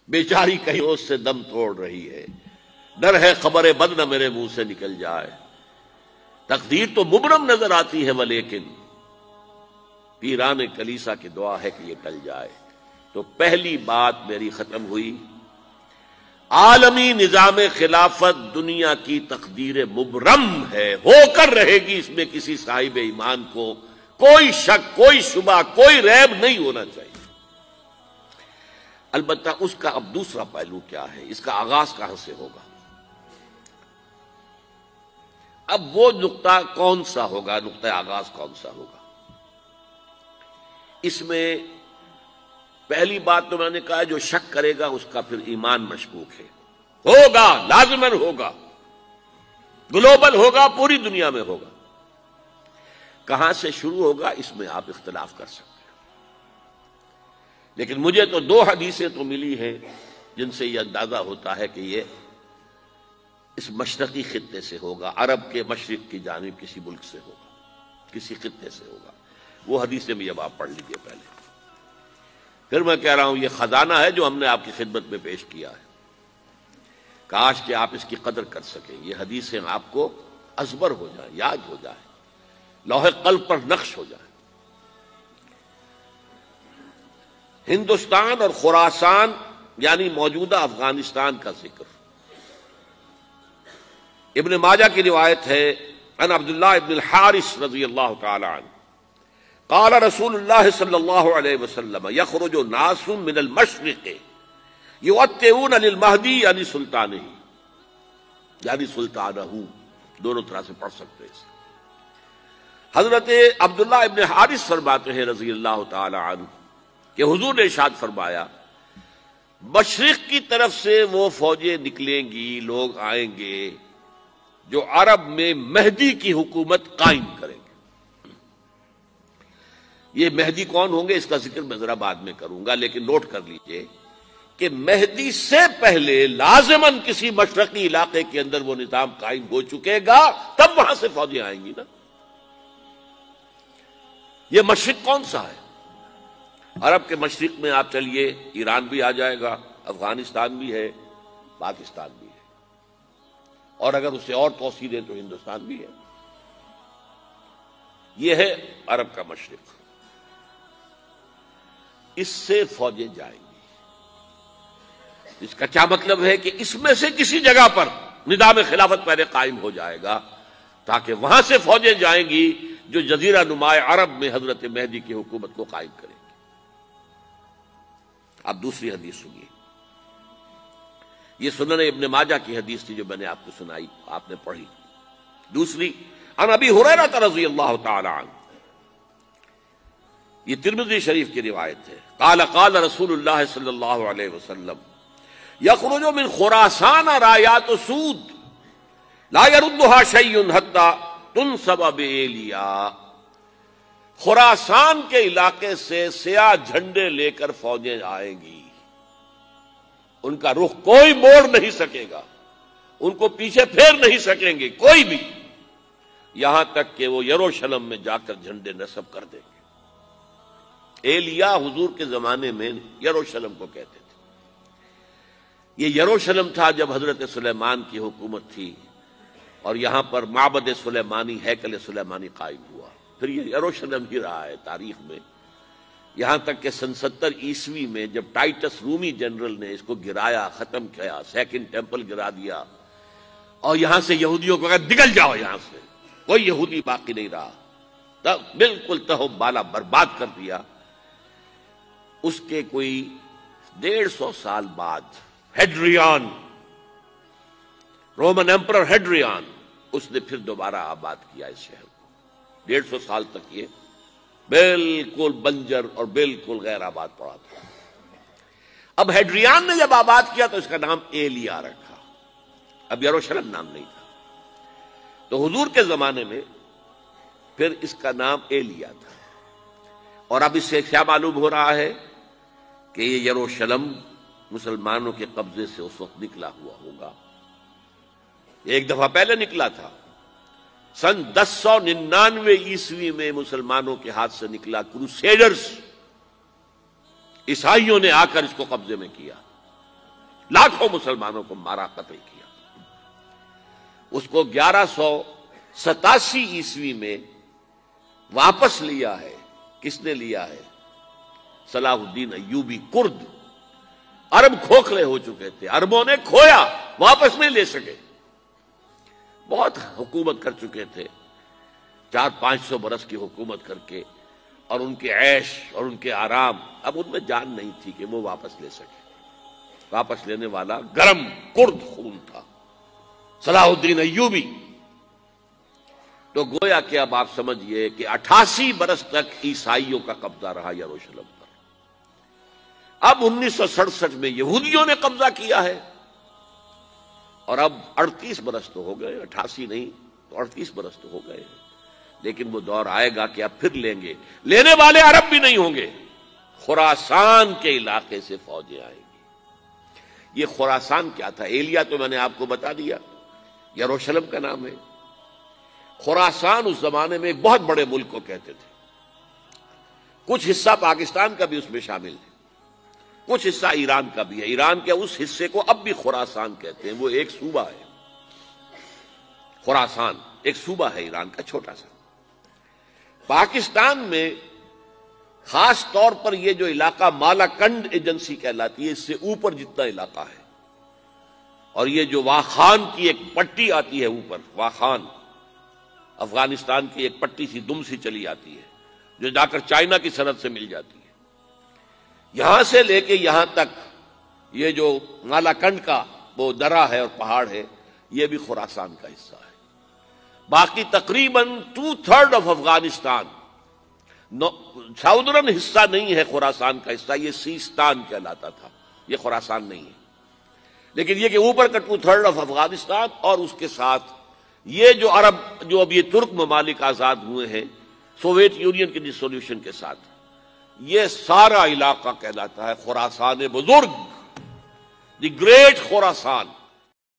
بیچاری کہیں اس سے دم توڑ رہی ہے، ڈر ہے خبر بد نہ میرے منہ سے نکل جائے، تقدیر تو مبرم نظر آتی ہے ولیکن پیران کلیسا کی دعا ہے کہ یہ ٹل جائے۔ تو پہلی بات میری ختم ہوئی، عالمی نظام خلافت دنیا کی تقدیر مبرم ہے، ہو کر رہے گی، اس میں کسی صاحب ایمان کو کوئی شک، کوئی شبہ، کوئی ریب نہیں ہونا چاہیے۔ البتہ اس کا اب دوسرا پہلو کیا ہے، اس کا آغاز کہاں سے ہوگا؟ اب وہ نقطہ کون سا ہوگا، نقطہ آغاز کون سا ہوگا؟ اس میں پہلی بات تو میں نے کہا جو شک کرے گا اس کا پھر ایمان مشکوک ہے، ہوگا، لازماً ہوگا، گلوبل ہوگا، پوری دنیا میں ہوگا۔ کہاں سے شروع ہوگا اس میں آپ اختلاف کر سکتے ہیں، لیکن مجھے تو دو حدیثیں تو ملی ہیں جن سے یہ اندازہ ہوتا ہے کہ یہ اس مشرقی خطے سے ہوگا، عرب کے مشرق کی جانب کسی ملک سے ہوگا، کسی خطے سے ہوگا۔ وہ حدیثیں بھی اب آپ پڑھ لیجئے پہلے، پھر میں کہہ رہا ہوں یہ خزانہ ہے جو ہم نے آپ کی خدمت میں پیش کیا ہے، کاش کہ آپ اس کی قدر کر سکیں، یہ حدیثیں آپ کو ازبر ہو جائیں، یاد ہو جائیں، لوح قلب پر نقش ہو جائیں۔ ہندوستان اور خراسان یعنی موجودہ افغانستان کا ذکر ابن ماجہ کی روایت ہے، عن عبداللہ ابن الحارث رضی اللہ تعالی عنہ قال رسول اللہ صلی اللہ علیہ وسلم یخرج ناس من المشرق یؤتئون للمہدی یعنی سلطانہ، یعنی سلطانہ، دونوں طرح سے پڑھ سکتے ہیں۔ حضرت عبداللہ ابن حارث فرماتے ہیں رضی اللہ تعالی عنہ کہ حضور نے ارشاد فرمایا مشرق کی طرف سے وہ فوجیں نکلیں گی، لوگ آئیں گے جو عرب میں مہدی کی حکومت قائم کریں گے۔ یہ مہدی کون ہوں گے اس کا ذکر میں ذرا بعد میں کروں گا، لیکن نوٹ کر لیجئے کہ مہدی سے پہلے لازماً کسی مشرقی علاقے کے اندر وہ نظام قائم ہو چکے گا، تب وہاں سے فوجیں آئیں گی نا۔ یہ مشرق کون سا ہے؟ عرب کے مشرق میں آپ چلیے ایران بھی آ جائے گا، افغانستان بھی ہے، پاکستان بھی ہے، اور اگر اسے اور توسیع دیں تو ہندوستان بھی ہے۔ یہ ہے عرب کا مشرق، اس سے فوجیں جائیں گی۔ اس کا کیا مطلب ہے کہ اس میں سے کسی جگہ پر نظام خلافت پہلے قائم ہو جائے گا تاکہ وہاں سے فوجیں جائیں گی جو جزیرہ نماء عرب میں حضرت مہدی کی حکومت کو قائم کریں گی۔ اب دوسری حدیث سنیے، یہ سنن ابن ماجہ کی حدیث تھی جو میں نے آپ کو سنائی، آپ نے پڑھی۔ دوسری عن ابی ہریرہ رضی اللہ تعالی عنہ، یہ ترمذی شریف کی روایت ہے، قال قال رسول اللہ صلی اللہ علیہ وسلم یخرج من خراسان رایات سود لا يردها شیء حتی تنصب بایلیا، خراسان کے علاقے سے سیاہ جھنڈے لے کر فوجیں آئیں گی، ان کا رخ کوئی موڑ نہیں سکے گا، ان کو پیچھے پھیر نہیں سکیں گے کوئی بھی، یہاں تک کہ وہ یروشلم میں جا کر جھنڈے نصب کر دیں گے۔ ایلیا حضور کے زمانے میں یروشلم کو کہتے تھے۔ یہ یروشلم تھا جب حضرت سلیمان کی حکومت تھی اور یہاں پر معبد سلیمانی، ہیکل سلیمانی قائم ہوا، پھر یہ یروشلم ہی رہا ہے تاریخ میں، یہاں تک کہ سن 70 عیسوی میں جب ٹائٹس رومی جنرل نے اس کو گرایا، ختم کیا، سیکنڈ ٹیمپل گرا دیا اور یہاں سے یہودیوں کو کہا نکل جاؤ، یہاں سے کوئی یہودی باقی نہیں رہا، بالکل تہو بالا برباد کر دیا۔ اس کے کوئی 150 سال بعد ہیڈریان، رومن ایمپرر ہیڈریان، اس نے پھر دوبارہ آباد کیا اس شہر کو۔ 150 سال تک یہ بالکل بنجر اور بالکل غیر آباد پڑا تھا۔ اب ہیڈریان نے جب آباد کیا تو اس کا نام ایلیا رکھا، اب یروشلم نام نہیں تھا۔ تو حضور کے زمانے میں پھر اس کا نام ایلیا تھا، اور اب اس سے کیا معلوم ہو رہا ہے کہ یہ یروشلم مسلمانوں کے قبضے سے اس وقت نکلا ہوا ہوگا، ایک دفعہ پہلے نکلا تھا، سن 1099 عیسوی میں مسلمانوں کے ہاتھ سے نکلا، کروسیڈرز، عیسائیوں نے آ کر اس کو قبضے میں کیا، لاکھوں مسلمانوں کو مارا، قتل کیا۔ اس کو 1187 عیسوی میں واپس لیا ہے۔ کس نے لیا ہے؟ صلاح الدین ایوبی کرد۔ عرب کھوکھلے ہو چکے تھے، عربوں نے کھویا، واپس نہیں لے سکے۔ بہت حکومت کر چکے تھے، 400-500 برس کی حکومت کر کے، اور ان کے عیش اور ان کے آرام، اب ان میں جان نہیں تھی کہ وہ واپس لے سکے۔ واپس لینے والا گرم کرد خون تھا، صلاح الدین ایوبی۔ تو گویا کہ اب آپ سمجھئے کہ 88 برس تک عیسائیوں کا قبضہ رہا یروشلم پر۔ اب 1967 میں یہودیوں نے قبضہ کیا ہے، اور اب 38 برس تو ہو گئے، 88 نہیں تو 38 برس تو ہو گئے ہیں۔ لیکن وہ دور آئے گا کہ اب پھر لیں گے، لینے والے عرب بھی نہیں ہوں گے، خراسان کے علاقے سے فوجیں آئیں گی۔ یہ خراسان کیا تھا؟ ایلیا تو میں نے آپ کو بتا دیا، یروشلم کا نام ہے۔ خراسان اس زمانے میں ایک بہت بڑے ملک کو کہتے تھے، کچھ حصہ پاکستان کا بھی اس میں شامل ہے، کچھ حصہ ایران کا بھی ہے۔ ایران کے اس حصے کو اب بھی خراسان کہتے ہیں، وہ ایک صوبہ ہے۔ خراسان ایک صوبہ ہے ایران کا، چھوٹا سا۔ پاکستان میں خاص طور پر یہ جو علاقہ مالاکنڈ ایجنسی کہلاتی ہے، اس سے اوپر جتنا علاقہ ہے، اور یہ جو واخان کی ایک پٹی آتی ہے اوپر، واخان افغانستان کی ایک پٹی سی دم سی چلی آتی ہے، جو جا کر چائنا کی سرحد سے مل جاتی ہے، یہاں سے لے کے یہاں تک یہ جو مالاکنڈ کا وہ درہ ہے اور پہاڑ ہے، یہ بھی خراسان کا حصہ ہے۔ باقی تقریباً 2/3 آف افغانستان ساؤدرن حصہ نہیں ہے خراسان کا حصہ، یہ سیستان کہلاتا تھا، یہ خراسان نہیں ہے۔ لیکن یہ کہ اوپر کا 2/3 آف افغانستان، اور اس کے ساتھ یہ جو عرب، جو اب یہ ترک ممالک آزاد ہوئے ہیں سوویت یونین کی ڈسولوشن کے ساتھ، یہ سارا علاقہ کہلاتا ہے خراسان بزرگ، دی گریٹ خراسان۔